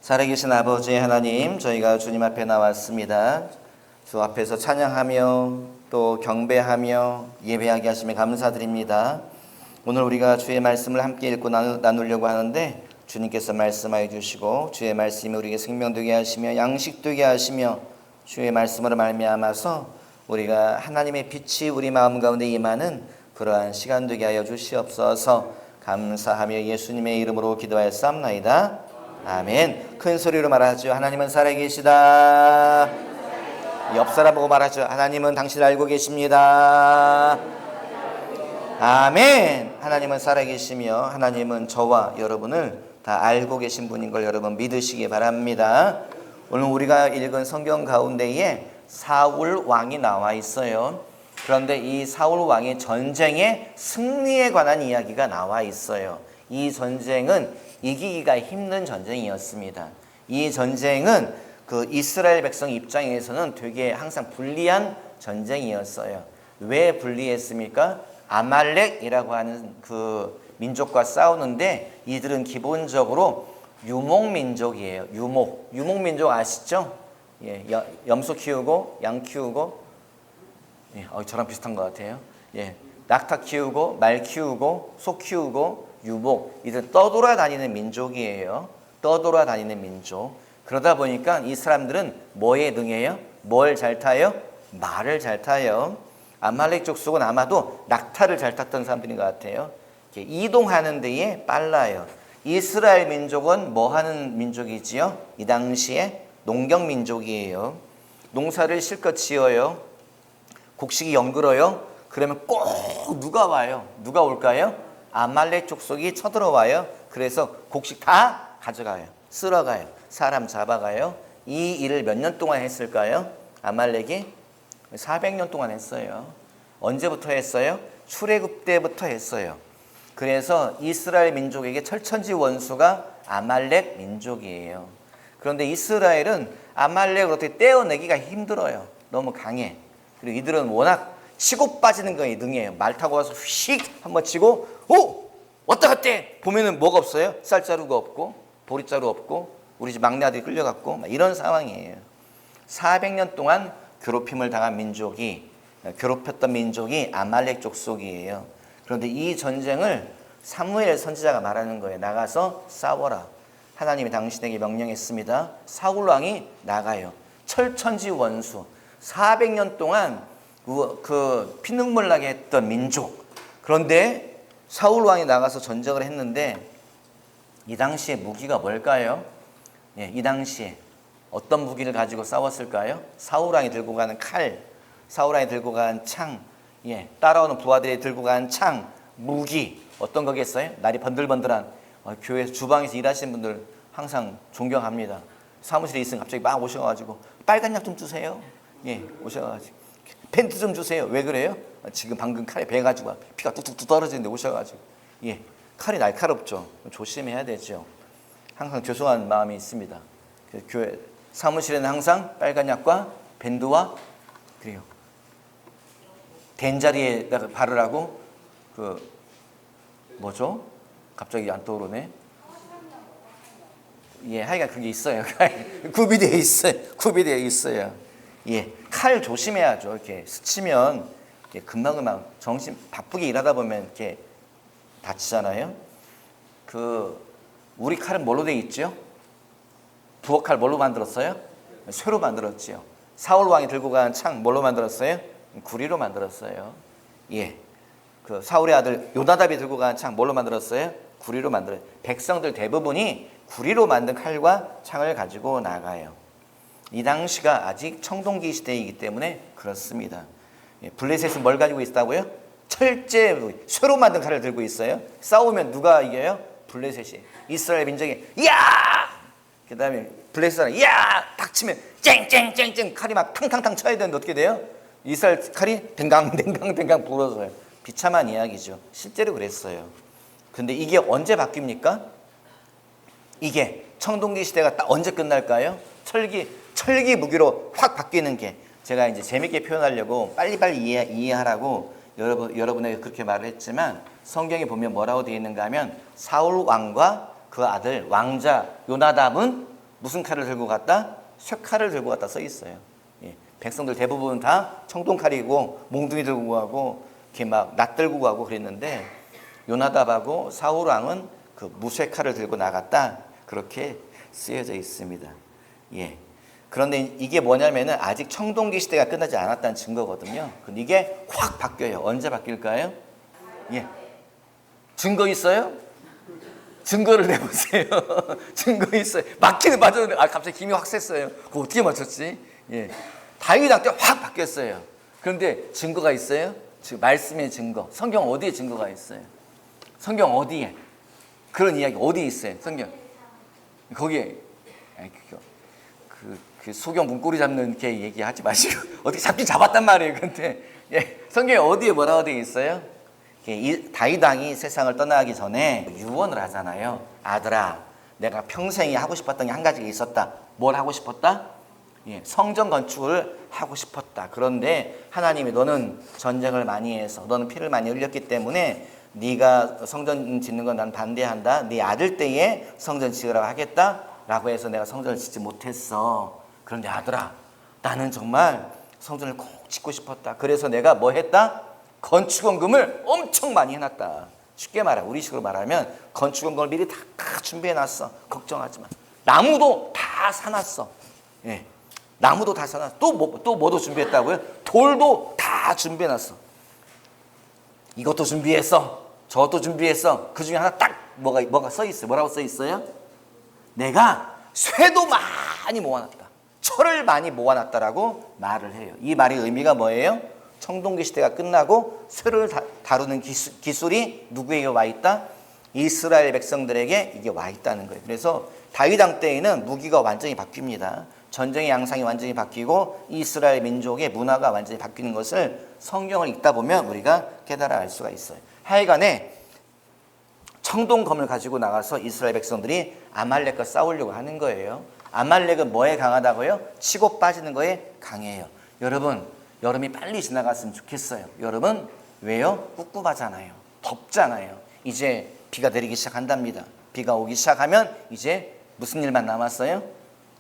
살아계신 아버지 하나님, 저희가 주님 앞에 나왔습니다. 주 앞에서 찬양하며 또 경배하며 예배하게 하심에 감사드립니다. 오늘 우리가 주의 말씀을 함께 읽고 나누려고 하는데, 주님께서 말씀하여 주시고 주의 말씀이 우리에게 생명되게 하시며 양식되게 하시며 주의 말씀으로 말미암아서 우리가 하나님의 빛이 우리 마음 가운데 임하는 그러한 시간 되게 하여 주시옵소서. 감사하며 예수님의 이름으로 기도하였사옵나이다. 아멘. 큰 소리로 말하죠. 하나님은 살아계시다. 옆 사람 보고 말하죠. 하나님은 당신을 알고 계십니다. 아멘. 하나님은 살아계시며 하나님은 저와 여러분을 다 알고 계신 분인 걸 여러분 믿으시기 바랍니다. 오늘 우리가 읽은 성경 가운데에 사울 왕이 나와 있어요. 그런데 이 사울 왕의 전쟁의 승리에 관한 이야기가 나와 있어요. 이 전쟁은 이기기가 힘든 전쟁이었습니다. 이 전쟁은 그 이스라엘 백성 입장에서는 되게 항상 불리한 전쟁이었어요. 왜 불리했습니까? 아말렉이라고 하는 그 민족과 싸우는데, 이들은 기본적으로 유목민족이에요. 유목민족 아시죠? 예, 염소 키우고 양 키우고, 예, 저랑 비슷한 것 같아요. 예, 낙타 키우고 말 키우고 소 키우고 유목, 이들 떠돌아다니는 민족이에요. 떠돌아다니는 민족. 그러다 보니까 이 사람들은 뭐에 능해요? 뭘 잘 타요? 말을 잘 타요. 아말렉 족속은 아마도 낙타를 잘 탔던 사람들인 것 같아요. 이동하는 데에 빨라요. 이스라엘 민족은 뭐 하는 민족이지요? 이 당시에 농경 민족이에요. 농사를 실컷 지어요. 곡식이 연그러요. 그러면 꼭 누가 와요? 누가 올까요? 아말렉 족속이 쳐들어와요. 그래서 곡식 다 가져가요. 쓸어가요. 사람 잡아가요. 이 일을 몇 년 동안 했을까요? 아말렉이 400년 동안 했어요. 언제부터 했어요? 출애굽 때부터 했어요. 그래서 이스라엘 민족에게 철천지 원수가 아말렉 민족이에요. 그런데 이스라엘은 아말렉을 어떻게 떼어내기가 힘들어요. 너무 강해. 그리고 이들은 워낙 치고 빠지는 거에 능해요. 말 타고 와서 휙 한번 치고, 오! 왔다 갔다 보면은 뭐가 없어요? 쌀자루가 없고 보리자루 없고 우리 집 막내 아들이 끌려갔고 이런 상황이에요. 400년 동안 괴롭힘을 당한 민족이, 괴롭혔던 민족이 아말렉 족속이에요. 그런데 이 전쟁을 사무엘 선지자가 말하는 거예요. 나가서 싸워라. 하나님이 당신에게 명령했습니다. 사울 왕이 나가요. 철천지 원수, 400년 동안 그 피눈물 나게 했던 민족. 그런데 사울 왕이 나가서 전쟁을 했는데, 이 당시에 무기가 뭘까요? 예, 이 당시에 어떤 무기를 가지고 싸웠을까요? 사울 왕이 들고 가는 칼, 사울 왕이 들고 가는 창, 예, 따라오는 부하들이 들고 가는 창, 무기 어떤 거겠어요? 날이 번들번들한, 교회에서 주방에서 일하시는 분들 항상 존경합니다. 사무실에 있으면 갑자기 막 오셔가지고 빨간 약 좀 주세요. 예, 오셔가지고 펜트 좀 주세요. 왜 그래요? 지금 방금 칼에 베가지고 피가 뚝뚝뚝 떨어지는데 오셔가지고, 예, 칼이 날카롭죠. 조심해야 되죠. 항상 죄송한 마음이 있습니다. 교회 사무실에는 항상 빨간 약과 밴드와 그리고 된자리에다가 바르라고, 그 뭐죠? 갑자기 안 떠오르네. 예, 하여간 그게 있어요. 구비되어 있어요. 구비되어 있어요. 예, 칼 조심해야죠. 이렇게 스치면 금방금방 정신 바쁘게 일하다 보면 이렇게 다치잖아요. 우리 칼은 뭘로 되어 있죠? 부엌칼 뭘로 만들었어요? 쇠로 만들었지요. 사울 왕이 들고 간 창 뭘로 만들었어요? 구리로 만들었어요. 예, 그 사울의 아들 요나답이 들고 간 창 뭘로 만들었어요? 구리로 만들어요. 백성들 대부분이 구리로 만든 칼과 창을 가지고 나가요. 이 당시가 아직 청동기 시대이기 때문에 그렇습니다. 예, 블레셋은 뭘 가지고 있다고요? 철제 쇠로 만든 칼을 들고 있어요. 싸우면 누가 이겨요? 블레셋이. 이스라엘 민족이 야! 그 다음에 블레셋은 야! 딱 치면 쨍쨍쨍쨍 칼이 막 탕탕탕 쳐야 되는데 어떻게 돼요? 이스라엘 칼이 댕강댕강댕강 부러져요. 비참한 이야기죠. 실제로 그랬어요. 근데 이게 언제 바뀝니까? 이게 청동기 시대가 딱 언제 끝날까요? 철기 무기로 확 바뀌는 게, 제가 이제 재밌게 표현하려고 빨리빨리 이해하라고 여러분에게 그렇게 말을 했지만, 성경에 보면 뭐라고 되어 있는가 하면 사울 왕과 그 아들 왕자 요나답은 무슨 칼을 들고 갔다? 쇠칼을 들고 갔다 써 있어요. 예. 백성들 대부분 다 청동칼이고 몽둥이 들고 가고 이렇게 막 낫 들고 가고 그랬는데 요나답하고 사울 왕은 그 무쇠칼을 들고 나갔다. 그렇게 쓰여져 있습니다. 예. 그런데 이게 뭐냐면은 아직 청동기 시대가 끝나지 않았다는 증거거든요. 근데 이게 확 바뀌어요. 언제 바뀔까요? 예. 증거 있어요? 증거를 내보세요. 증거 있어요. 맞기는 맞았는데 갑자기 힘이 확 셌어요. 그거 어떻게 맞췄지? 예. 다윗 왕 때 확 바뀌었어요. 그런데 증거가 있어요? 말씀의 증거. 성경 어디에 증거가 있어요? 성경 어디에? 그런 이야기 어디에 있어요? 성경 거기에 그 소경 문고리 잡는 이렇게 얘기하지 마시고 어떻게 잡긴 잡았단 말이에요. 근데 예, 성경에 어디에 뭐라고 되어 있어요? 다윗 왕이 세상을 떠나기 전에 유언을 하잖아요. 아들아, 내가 평생에 하고 싶었던 게 한 가지가 있었다. 뭘 하고 싶었다? 예, 성전 건축을 하고 싶었다. 그런데 하나님이 너는 전쟁을 많이 해서 너는 피를 많이 흘렸기 때문에 네가 성전 짓는 건 난 반대한다. 네 아들 때에 성전 지으라고 하겠다라고 해서 내가 성전을 짓지 못했어. 그런데 아들아, 나는 정말 성전을 꼭 짓고 싶었다. 그래서 내가 뭐 했다? 건축원금을 엄청 많이 해놨다. 쉽게 말하면 우리식으로 말하면 건축원금을 미리 다 준비해놨어. 걱정하지 마. 나무도 다 사놨어. 예, 나무도 다 사놨어. 또 뭐도 준비했다고요? 돌도 다 준비해놨어. 이것도 준비했어. 저것도 준비했어. 그 중에 하나 딱 뭐가 써 있어요. 뭐라고 써 있어요? 내가 쇠도 많이 모아놨다. 철을 많이 모아놨다라고 말을 해요. 이 말의 의미가 뭐예요? 청동기 시대가 끝나고 쇠를 다루는 기술이 누구에게 와 있다? 이스라엘 백성들에게 이게 와 있다는 거예요. 그래서 다윗 왕 때에는 무기가 완전히 바뀝니다. 전쟁의 양상이 완전히 바뀌고 이스라엘 민족의 문화가 완전히 바뀌는 것을 성경을 읽다 보면 우리가 깨달아 알 수가 있어요. 하여간에 청동검을 가지고 나가서 이스라엘 백성들이 아말렉과 싸우려고 하는 거예요. 아말렉은 뭐에 강하다고요? 치고 빠지는 거에 강해요. 여러분, 여름이 빨리 지나갔으면 좋겠어요. 여름은 왜요? 꿉꿉하잖아요. 덥잖아요. 이제 비가 내리기 시작한답니다. 비가 오기 시작하면 이제 무슨 일만 남았어요?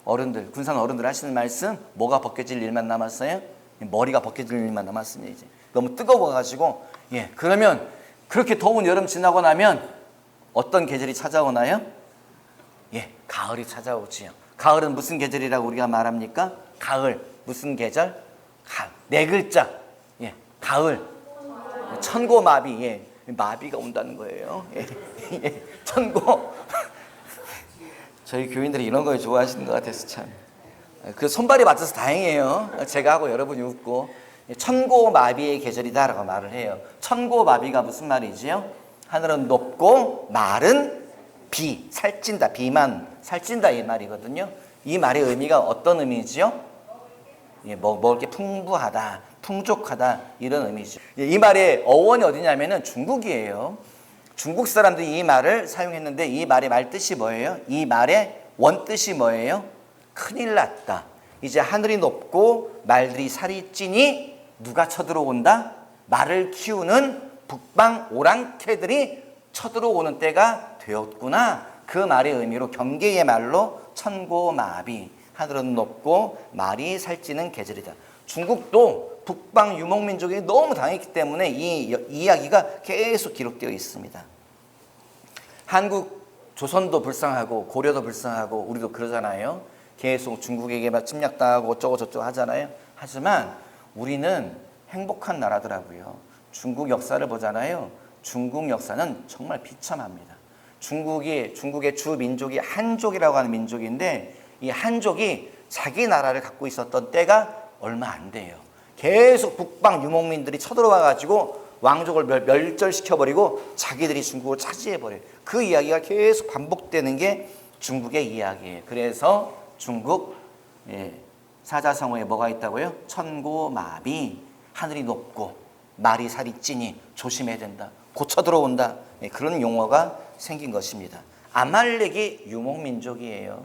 어른들, 군산 어른들 하시는 말씀, 뭐가 벗겨질 일만 남았어요? 머리가 벗겨질 일만 남았습니다. 이제 너무 뜨거워가지고, 예, 그러면 그렇게 더운 여름 지나고 나면 어떤 계절이 찾아오나요? 예, 가을이 찾아오지요. 가을은 무슨 계절이라고 우리가 말합니까? 가을, 무슨 계절? 가을. 네 글자. 예, 가을. 천고마비. 예, 마비가 온다는 거예요. 예, 예, 천고. 저희 교인들이 이런 걸 좋아하시는 것 같아서 참. 그 손발이 맞춰서 다행이에요. 제가 하고 여러분이 웃고. 천고마비의 계절이다라고 말을 해요. 천고마비가 무슨 말이지요? 하늘은 높고 말은 비, 살찐다, 비만 살찐다 이 말이거든요. 이 말의 의미가 어떤 의미지요? 예, 먹을 게 풍부하다, 풍족하다 이런 의미죠. 이 말의 어원이 어디냐면은 중국이에요. 중국 사람들이 이 말을 사용했는데 이 말의 말뜻이 뭐예요? 이 말의 원뜻이 뭐예요? 큰일 났다. 이제 하늘이 높고 말들이 살이 찌니 누가 쳐들어온다? 말을 키우는 북방 오랑캐들이 쳐들어오는 때가 되었구나. 그 말의 의미로 경계의 말로 천고마비, 하늘은 높고 말이 살찌는 계절이다. 중국도 북방 유목민족이 너무 당했기 때문에 이 이야기가 계속 기록되어 있습니다. 한국 조선도 불쌍하고 고려도 불쌍하고 우리도 그러잖아요. 계속 중국에게 막 침략당하고 어쩌고 저쩌고 하잖아요. 하지만 우리는 행복한 나라더라고요. 중국 역사를 보잖아요. 중국 역사는 정말 비참합니다. 중국의 주 민족이 한족이라고 하는 민족인데 이 한족이 자기 나라를 갖고 있었던 때가 얼마 안 돼요. 계속 북방 유목민들이 쳐들어와 가지고 왕족을 멸절시켜버리고 자기들이 중국을 차지해버려요. 그 이야기가 계속 반복되는 게 중국의 이야기예요. 그래서 중국 사자성어에 뭐가 있다고요? 천고마비, 하늘이 높고 말이 살이 찌니 조심해야 된다. 고쳐 들어온다. 그런 용어가 생긴 것입니다. 아말렉이 유목민족이에요.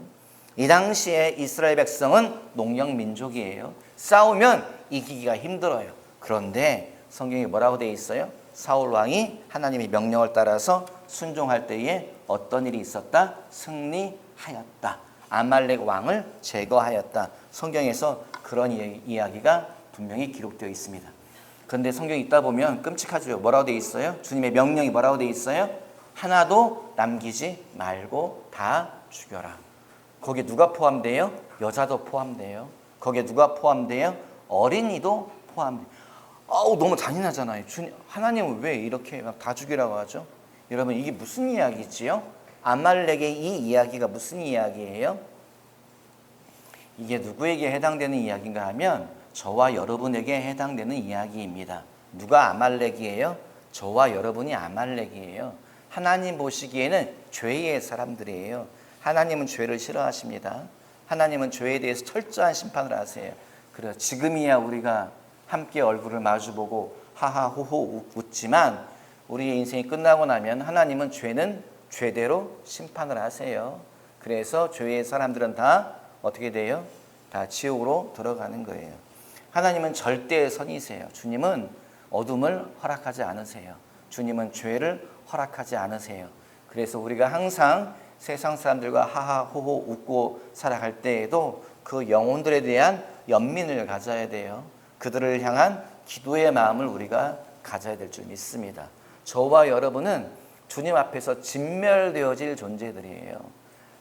이 당시에 이스라엘 백성은 농경민족이에요. 싸우면 이기기가 힘들어요. 그런데 성경에 뭐라고 되어 있어요? 사울 왕이 하나님의 명령을 따라서 순종할 때에 어떤 일이 있었다? 승리하였다. 아말렉 왕을 제거하였다. 성경에서 그런 이야기가 분명히 기록되어 있습니다. 그런데 성경 읽다 보면 끔찍하죠. 뭐라고 되어 있어요? 주님의 명령이 뭐라고 되어 있어요? 하나도 남기지 말고 다 죽여라. 거기에 누가 포함돼요? 여자도 포함돼요. 거기에 누가 포함돼요? 어린이도 포함돼요. 아우, 너무 잔인하잖아요. 하나님은 왜 이렇게 막 다 죽이라고 하죠? 여러분, 이게 무슨 이야기지요? 아말렉의 이 이야기가 무슨 이야기예요? 이게 누구에게 해당되는 이야기인가 하면 저와 여러분에게 해당되는 이야기입니다. 누가 아말렉이에요? 저와 여러분이 아말렉이에요. 하나님 보시기에는 죄의 사람들이에요. 하나님은 죄를 싫어하십니다. 하나님은 죄에 대해서 철저한 심판을 하세요. 그래서 지금이야 우리가 함께 얼굴을 마주보고 하하호호 웃지만 우리의 인생이 끝나고 나면 하나님은 죄는 죄대로 심판을 하세요. 그래서 죄의 사람들은 다 어떻게 돼요? 다 지옥으로 들어가는 거예요. 하나님은 절대의 선이세요. 주님은 어둠을 허락하지 않으세요. 주님은 죄를 허락하지 않으세요. 그래서 우리가 항상 세상 사람들과 하하호호 웃고 살아갈 때에도 그 영혼들에 대한 연민을 가져야 돼요. 그들을 향한 기도의 마음을 우리가 가져야 될 줄 믿습니다. 저와 여러분은 주님 앞에서 진멸되어질 존재들이에요.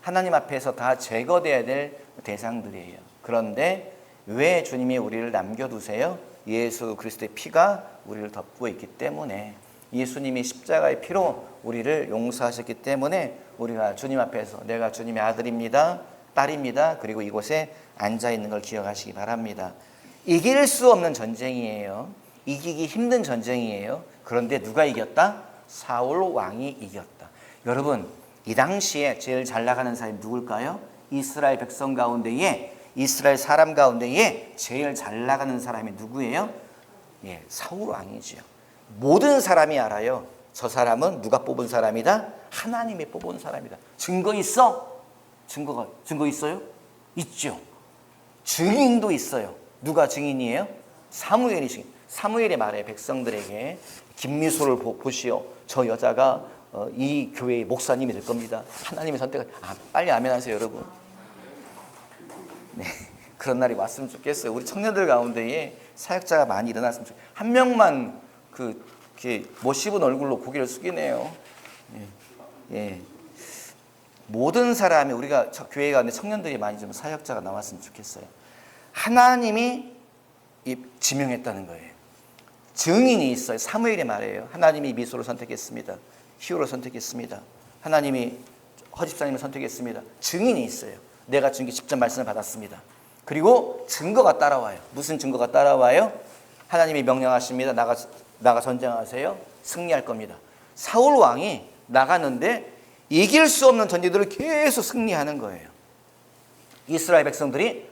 하나님 앞에서 다 제거되어야 될 대상들이에요. 그런데 왜 주님이 우리를 남겨두세요? 예수 그리스도의 피가 우리를 덮고 있기 때문에, 예수님이 십자가의 피로 우리를 용서하셨기 때문에 우리가 주님 앞에서 내가 주님의 아들입니다, 딸입니다, 그리고 이곳에 앉아있는 걸 기억하시기 바랍니다. 이길 수 없는 전쟁이에요. 이기기 힘든 전쟁이에요. 그런데 누가 이겼다? 사울 왕이 이겼다. 여러분, 이 당시에 제일 잘 나가는 사람이 누굴까요? 이스라엘 백성 가운데에, 이스라엘 사람 가운데에 제일 잘 나가는 사람이 누구예요? 예, 사울 왕이지요. 모든 사람이 알아요. 저 사람은 누가 뽑은 사람이다? 하나님이 뽑은 사람이다. 증거 있어? 증거 있어요? 있죠. 증인도 있어요. 누가 증인이에요? 사무엘이 증인. 사무엘이 말해 백성들에게 김미소를 보시오. 저 여자가 이 교회의 목사님이 될 겁니다. 하나님의 선택을. 빨리 아멘하세요, 여러분. 네, 그런 날이 왔으면 좋겠어요. 우리 청년들 가운데에 사역자가 많이 일어났으면 좋겠어요. 한 명만 못 씹은 얼굴로 고개를 숙이네요. 예. 모든 사람이, 우리가 교회 가운데 청년들이 많이 좀 사역자가 나왔으면 좋겠어요. 하나님이 지명했다는 거예요. 증인이 있어요. 사무엘이 말해요. 하나님이 미소를 선택했습니다. 히오를 선택했습니다. 하나님이 허집사님을 선택했습니다. 증인이 있어요. 내가 증기 직접 말씀을 받았습니다. 그리고 증거가 따라와요. 무슨 증거가 따라와요? 하나님이 명령하십니다. 나가 전쟁하세요. 승리할 겁니다. 사울 왕이 나가는데 이길 수 없는 전쟁들을 계속 승리하는 거예요. 이스라엘 백성들이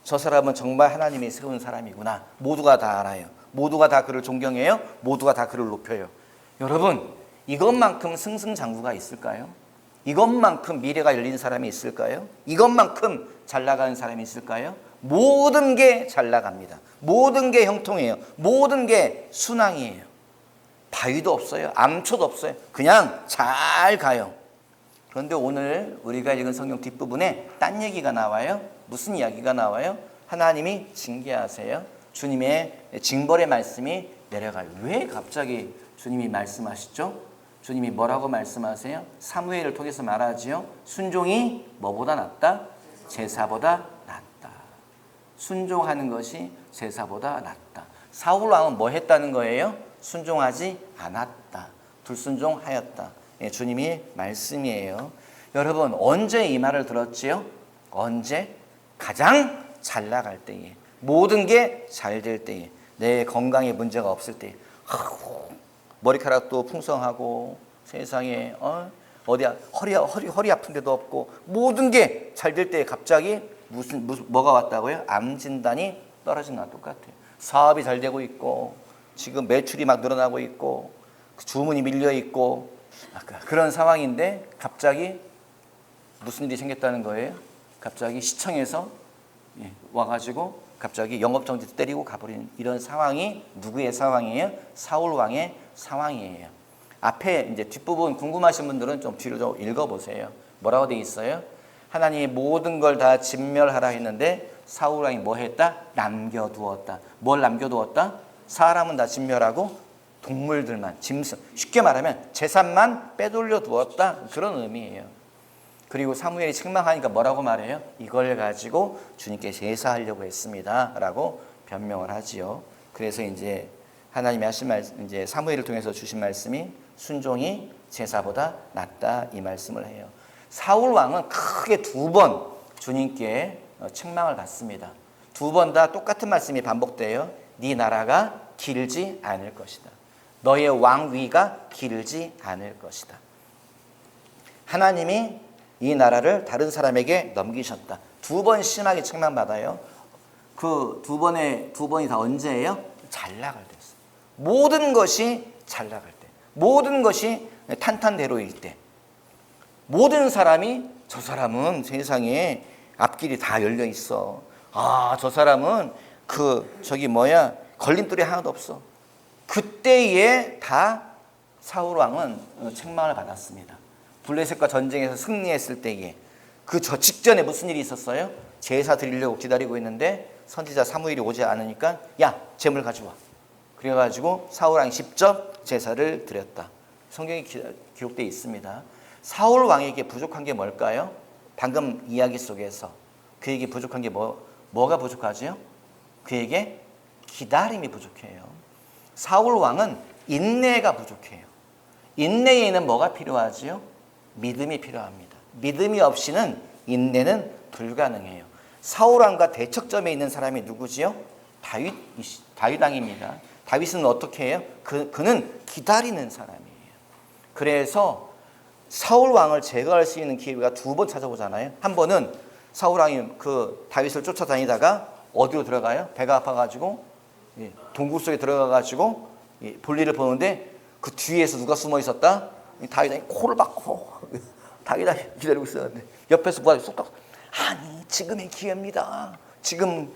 저 사람은 정말 하나님이 세운 사람이구나. 모두가 다 알아요. 모두가 다 그를 존경해요. 모두가 다 그를 높여요. 여러분, 이것만큼 승승장구가 있을까요? 이것만큼 미래가 열린 사람이 있을까요? 이것만큼 잘 나가는 사람이 있을까요? 모든 게 잘 나갑니다. 모든 게 형통해요. 모든 게 순항이에요. 바위도 없어요. 암초도 없어요. 그냥 잘 가요. 그런데 오늘 우리가 읽은 성경 뒷부분에 딴 얘기가 나와요. 무슨 이야기가 나와요? 하나님이 징계하세요. 주님의 징벌의 말씀이 내려가요. 왜 갑자기 주님이 말씀하시죠? 주님이 뭐라고 말씀하세요? 사무엘을 통해서 말하지요. 순종이 뭐보다 낫다? 제사보다 낫다. 순종하는 것이 제사보다 낫다. 사울 왕은 뭐 했다는 거예요? 순종하지 않았다. 불순종하였다. 예, 주님이 말씀이에요. 여러분, 언제 이 말을 들었지요? 언제? 가장 잘 나갈 때에, 모든 게 잘 될 때에, 내 건강에 문제가 없을 때에, 머리카락도 풍성하고 세상에 어디야 허리 아픈 데도 없고 모든 게 잘 될 때에 갑자기 뭐가 왔다고요? 암 진단이 떨어진 거랑 똑같아요. 사업이 잘 되고 있고 지금 매출이 막 늘어나고 있고 주문이 밀려 있고 그런 상황인데 갑자기 무슨 일이 생겼다는 거예요? 갑자기 시청에서 와가지고 갑자기 영업정지 때리고 가버리는 이런 상황이 누구의 상황이에요? 사울 왕의 상황이에요. 앞에 이제 뒷부분 궁금하신 분들은 좀 뒤로 좀 읽어보세요. 뭐라고 돼 있어요? 하나님이 모든 걸 다 진멸하라 했는데 사울 왕이 뭐 했다? 남겨두었다. 뭘 남겨두었다? 사람은 다 진멸하고 동물들만, 짐승, 쉽게 말하면 재산만 빼돌려 두었다. 그런 의미예요. 그리고 사무엘이 책망하니까 뭐라고 말해요? 이걸 가지고 주님께 제사하려고 했습니다. 라고 변명을 하지요. 그래서 이제 하나님이 하신 말씀, 이제 사무엘을 통해서 주신 말씀이 순종이 제사보다 낫다 이 말씀을 해요. 사울 왕은 크게 2번 주님께 책망을 받습니다. 2번 다 똑같은 말씀이 반복돼요. 네 나라가 길지 않을 것이다. 너의 왕위가 길지 않을 것이다. 하나님이 이 나라를 다른 사람에게 넘기셨다. 2번 심하게 책망받아요. 그 두 번이 다 언제예요? 잘 나갈 때. 모든 것이 잘 나갈 때. 모든 것이 탄탄대로일 때. 모든 사람이 저 사람은 세상에 앞길이 다 열려 있어. 아, 저 사람은 걸림돌이 하나도 없어. 그때에 다 사울 왕은 책망을 받았습니다. 블레셋과 전쟁에서 승리했을 때에 저 직전에 무슨 일이 있었어요? 제사 드리려고 기다리고 있는데 선지자 사무엘이 오지 않으니까 야, 제물 가져와. 그래가지고 사울 왕이 직접 제사를 드렸다. 성경에 기록되어 있습니다. 사울 왕에게 부족한 게 뭘까요? 방금 이야기 속에서 그에게 부족한 게 뭐가 부족하죠? 그에게 기다림이 부족해요. 사울 왕은 인내가 부족해요. 인내에는 뭐가 필요하지요? 믿음이 필요합니다. 믿음이 없이는 인내는 불가능해요. 사울 왕과 대척점에 있는 사람이 누구지요? 다윗 왕입니다. 다윗은 어떻게 해요? 그는 기다리는 사람이에요. 그래서 사울 왕을 제거할 수 있는 기회가 2번 찾아오잖아요. 한 번은 사울 왕이 다윗을 쫓아다니다가 어디로 들어가요? 배가 아파가지고 동굴 속에 들어가가지고 볼일을 보는데 그 뒤에서 누가 숨어 있었다? 다윗 왕이 코를 박고 다윗 왕이 기다리고 있었는데 옆에서 뭐가 쏙 아니 지금의 기회입니다. 지금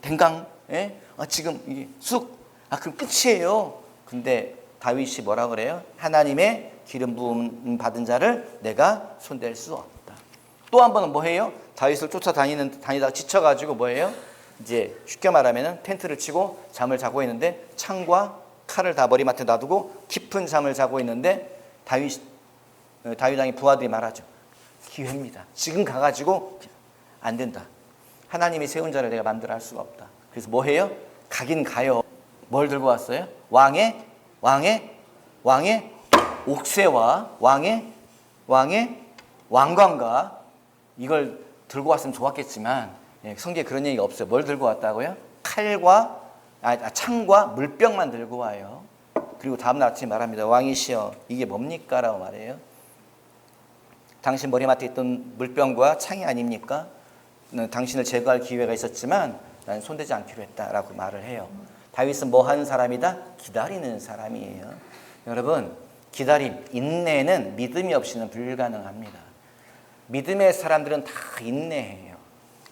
댕강 지금 이게 그럼 끝이에요. 근데 다윗이 뭐라 그래요? 하나님의 기름 부음 받은 자를 내가 손댈 수 없다. 또 한 번은 뭐 해요? 다윗을 다니다가 지쳐가지고 뭐 해요? 이제 쉽게 말하면 텐트를 치고 잠을 자고 있는데 창과 칼을 다 머리맡에 놔두고 깊은 잠을 자고 있는데 다윗 왕의 부하들이 말하죠. 기회입니다. 지금 가가지고 안 된다. 하나님이 세운 자를 내가 만들어 할 수가 없다. 그래서 뭐 해요? 가긴 가요. 뭘 들고 왔어요? 왕의 옥새와 왕의 왕관과 이걸 들고 왔으면 좋았겠지만 성경에 그런 얘기가 없어요. 뭘 들고 왔다고요? 창과 물병만 들고 와요. 그리고 다음날 아침에 말합니다. 왕이시여 이게 뭡니까? 라고 말해요. 당신 머리맡에 있던 물병과 창이 아닙니까? 당신을 제거할 기회가 있었지만 나는 손대지 않기로 했다라고 말을 해요. 다윗은 뭐 하는 사람이다? 기다리는 사람이에요. 여러분, 기다림, 인내는 믿음이 없이는 불가능합니다. 믿음의 사람들은 다 인내해요.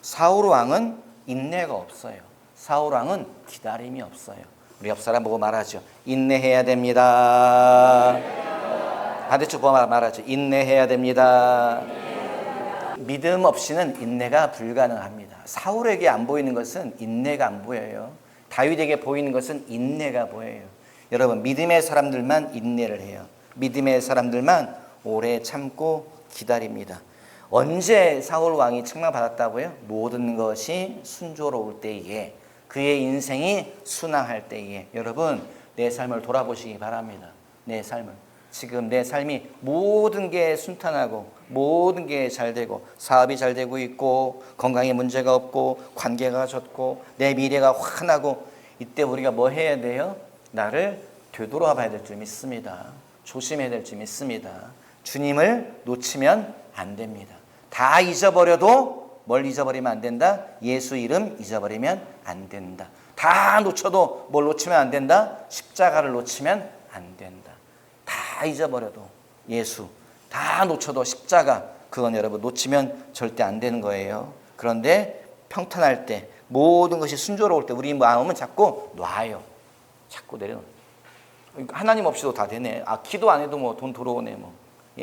사울 왕은 인내가 없어요. 사울 왕은 기다림이 없어요. 우리 옆 사람 보고 말하죠. 인내해야 됩니다. 반대쪽 보고 말하죠. 인내해야 됩니다. 믿음 없이는 인내가 불가능합니다. 사울에게 안 보이는 것은 인내가 안 보여요. 다윗에게 보이는 것은 인내가 보여요. 여러분, 믿음의 사람들만 인내를 해요. 믿음의 사람들만 오래 참고 기다립니다. 언제 사울 왕이 책망받았다고요? 모든 것이 순조로울 때에, 그의 인생이 순항할 때에. 여러분, 내 삶을 돌아보시기 바랍니다. 내 삶을. 지금 내 삶이 모든 게 순탄하고 모든 게 잘 되고 사업이 잘 되고 있고 건강에 문제가 없고 관계가 좋고 내 미래가 환하고, 이때 우리가 뭐 해야 돼요? 나를 되돌아봐야 될 줄 믿습니다. 조심해야 될 줄 믿습니다. 주님을 놓치면 안 됩니다. 다 잊어버려도 뭘 잊어버리면 안 된다? 예수 이름 잊어버리면 안 된다. 다 놓쳐도 뭘 놓치면 안 된다? 십자가를 놓치면 안 된다. 다 잊어버려도 예수, 다 놓쳐도 십자가, 그건 여러분 놓치면 절대 안 되는 거예요. 그런데 평탄할 때, 모든 것이 순조로울 때 우리 마음은 자꾸 놔요. 자꾸 내려놓아요. 하나님 없이도 다 되네. 기도 안 해도 뭐 돈 들어오네.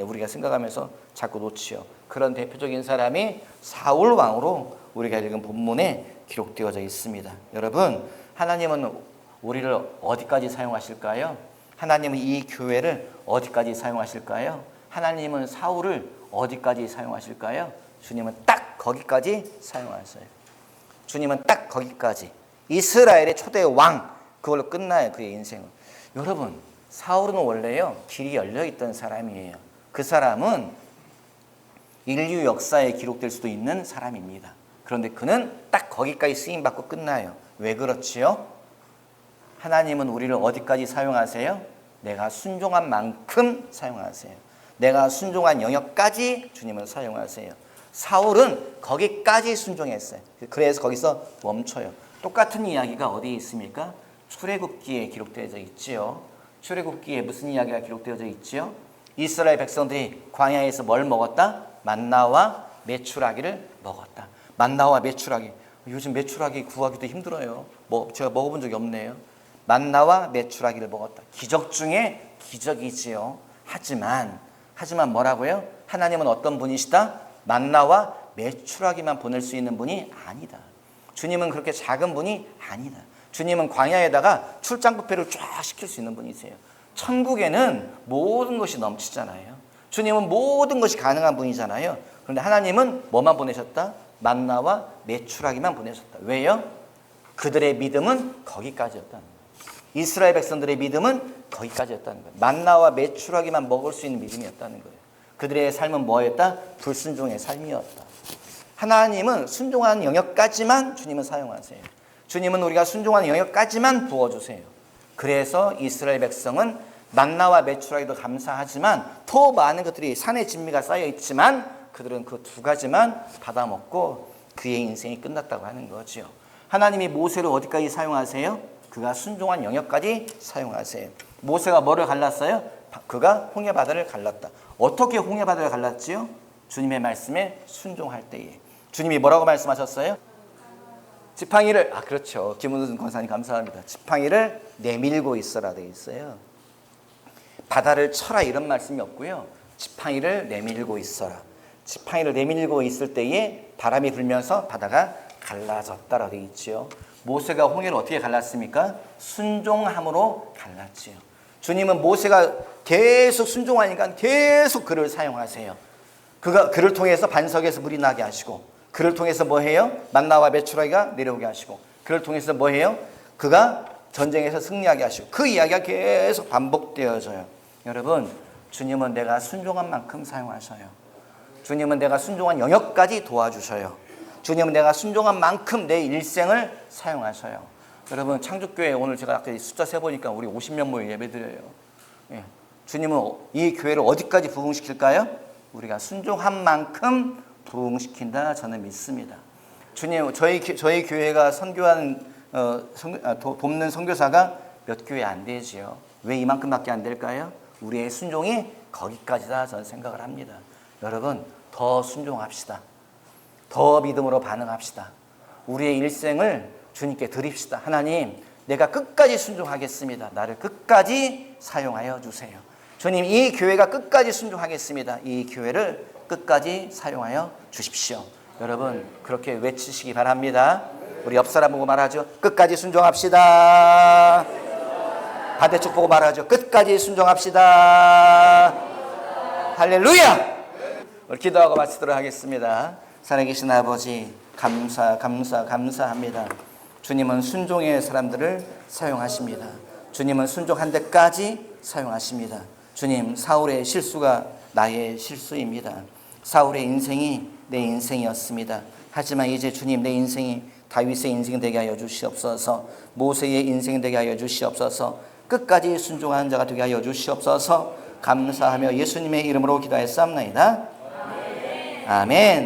우리가 생각하면서 자꾸 놓치요. 그런 대표적인 사람이 사울 왕으로 우리가 읽은 본문에 기록되어져 있습니다. 여러분, 하나님은 우리를 어디까지 사용하실까요? 하나님은 이 교회를 어디까지 사용하실까요? 하나님은 사울을 어디까지 사용하실까요? 주님은 딱 거기까지 사용하세요. 주님은 딱 거기까지. 이스라엘의 초대 왕, 그걸로 끝나요, 그의 인생은. 여러분, 사울은 원래요, 길이 열려있던 사람이에요. 그 사람은 인류 역사에 기록될 수도 있는 사람입니다. 그런데 그는 딱 거기까지 쓰임받고 끝나요. 왜 그렇지요? 하나님은 우리를 어디까지 사용하세요? 내가 순종한 만큼 사용하세요. 내가 순종한 영역까지 주님은 사용하세요. 사울은 거기까지 순종했어요. 그래서 거기서 멈춰요. 똑같은 이야기가 어디에 있습니까? 출애굽기에 기록되어져 있지요. 출애굽기에 무슨 이야기가 기록되어져 있지요? 이스라엘 백성들이 광야에서 뭘 먹었다? 만나와 메추라기를 먹었다. 만나와 메추라기. 요즘 메추라기 구하기도 힘들어요. 제가 먹어본 적이 없네요. 만나와 메추라기를 먹었다. 기적 중에 기적이지요. 하지만 뭐라고요? 하나님은 어떤 분이시다? 만나와 메추라기만 보낼 수 있는 분이 아니다. 주님은 그렇게 작은 분이 아니다. 주님은 광야에다가 출장 뷔페를 쫙 시킬 수 있는 분이세요. 천국에는 모든 것이 넘치잖아요. 주님은 모든 것이 가능한 분이잖아요. 그런데 하나님은 뭐만 보내셨다? 만나와 메추라기만 보내셨다. 왜요? 그들의 믿음은 거기까지였다는 거예요. 이스라엘 백성들의 믿음은 거기까지였다는 거예요. 만나와 메추라기만 먹을 수 있는 믿음이었다는 거예요. 그들의 삶은 뭐였다? 불순종의 삶이었다. 하나님은 순종하는 영역까지만 주님은 사용하세요. 주님은 우리가 순종하는 영역까지만 부어주세요. 그래서 이스라엘 백성은 만나와 메추라기도 감사하지만 더 많은 것들이 산의 진미가 쌓여 있지만 그들은 그 두 가지만 받아먹고 그의 인생이 끝났다고 하는 거죠. 하나님이 모세를 어디까지 사용하세요? 그가 순종한 영역까지 사용하세요. 모세가 뭐를 갈랐어요? 그가 홍해바다를 갈랐다. 어떻게 홍해바다를 갈랐지요? 주님의 말씀에 순종할 때에. 주님이 뭐라고 말씀하셨어요? 지팡이를, 그렇죠. 김은순 권사님 감사합니다. 지팡이를 내밀고 있어라 되어 있어요. 바다를 쳐라 이런 말씀이 없고요. 지팡이를 내밀고 있어라. 지팡이를 내밀고 있을 때에 바람이 불면서 바다가 갈라졌다라고 되어 있지요. 모세가 홍해를 어떻게 갈랐습니까? 순종함으로 갈랐지요. 주님은 모세가 계속 순종하니까 계속 그를 사용하세요. 그를 통해서 반석에서 물이 나게 하시고, 그를 통해서 뭐 해요? 만나와 메추라기가 내려오게 하시고, 그를 통해서 뭐 해요? 그가 전쟁에서 승리하게 하시고, 그 이야기가 계속 반복되어져요. 여러분, 주님은 내가 순종한 만큼 사용하셔요. 주님은 내가 순종한 영역까지 도와주셔요. 주님은 내가 순종한 만큼 내 일생을 사용하셔요. 여러분, 창조교회 오늘 제가 아까 숫자 세보니까 우리 50명 모여 예배드려요. 예. 주님은 이 교회를 어디까지 부흥시킬까요? 우리가 순종한 만큼 부흥시킨다 저는 믿습니다. 주님, 저희 교회가 선교하는 돕는 선교사가 몇 교회 안 되지요. 왜 이만큼밖에 안 될까요? 우리의 순종이 거기까지다 저는 생각을 합니다. 여러분, 더 순종합시다. 더 믿음으로 반응합시다. 우리의 일생을 주님께 드립시다. 하나님, 내가 끝까지 순종하겠습니다. 나를 끝까지 사용하여 주세요. 주님, 이 교회가 끝까지 순종하겠습니다. 이 교회를 끝까지 사용하여 주십시오. 여러분, 그렇게 외치시기 바랍니다. 우리 옆 사람 보고 말하죠. 끝까지 순종합시다. 반대쪽 보고 말하죠. 끝까지 순종합시다. 할렐루야! 우리 기도하고 마치도록 하겠습니다. 살아계신 아버지, 감사합니다. 주님은 순종의 사람들을 사용하십니다. 주님은 순종한 데까지 사용하십니다. 주님, 사울의 실수가 나의 실수입니다. 사울의 인생이 내 인생이었습니다. 하지만 이제 주님, 내 인생이 다윗의 인생 되게 하여 주시옵소서. 모세의 인생 되게 하여 주시옵소서. 끝까지 순종하는 자가 되게 하여 주시옵소서. 감사하며 예수님의 이름으로 기도하였사옵나이다. 아멘.